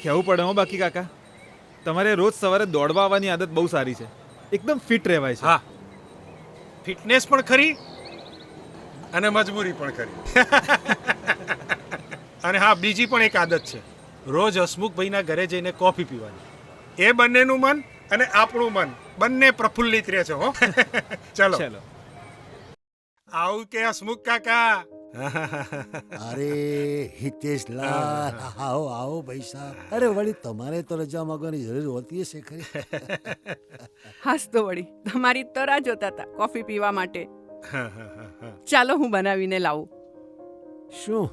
કહેવું પડે હો બાકી કાકા, તમારે રોજ સવારે દોડવા આવવાની આદત બહુ સારી છે. એકદમ ફિટ રહેવાય છે. હા, ફિટનેસ પણ ખરી અને મજબૂરી પણ ખરી. અને હા, બીજી પણ એક આદત છે, રોજ હસમુખભાઈના ઘરે જઈને કોફી પીવાની. એ બંનેનું મન અને આપણું મન બંને પ્રફુલ્લિત રહે છે હો. ચલો ચલો. આવું કે હસમુખ કાકા. અરે હિતેશલાલ, આવો આવો ભાઈ સાહેબ. અરે વળી તમારે તો રજા માંગવાની જરૂર હોતી હશે ખરી. હાસ તો વળી તમારી તો રાહ જોતા હતા કોફી પીવા માટે. ચાલો હું બનાવીને લાવું. શું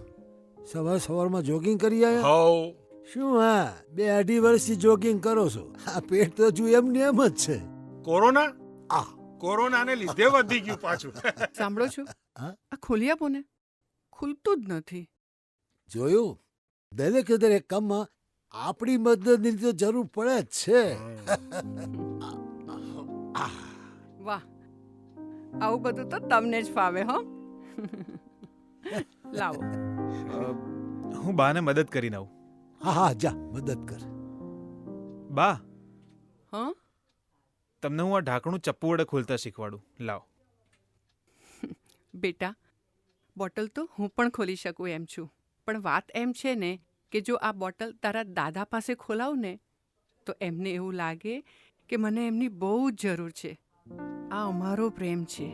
સવાર સવારમાં જોગિંગ કરી આયા? હો, શું હા 2-2.5 વર્ષથી જોગિંગ કરો છો? આ પેટ તો હજુ એમને એમ જ છે. કોરોના આ કોરોનાને લીધે વધી ગયું પાછું. સાંભળો છો, હા? આ ખોલી આપો ને, ખુલતું જ નથી. જોયું, દરેક દરેક કામમાં આપણી મદદની તો જરૂર પડે જ છે. વાહ, આવું બધું તો તમને જ ફાવે હો. લાવો. હું બાને મદદ કરીને આવું. હા હા જા મદદ કર. બા, હા, તમને હું આ ઢાંકણું ચપ્પુ વડે ખોલતા શીખવાડું. લાવ. બેટા, બોટલ તો હું પણ ખોલી શકું એમ છું, પણ વાત એમ છે ને કે જો આ બોટલ તારા દાદા પાસે ખોલાવું ને તો એમને એવું લાગે કે મને એમની બહુ જ જરૂર છે. આ અમારો પ્રેમ છે.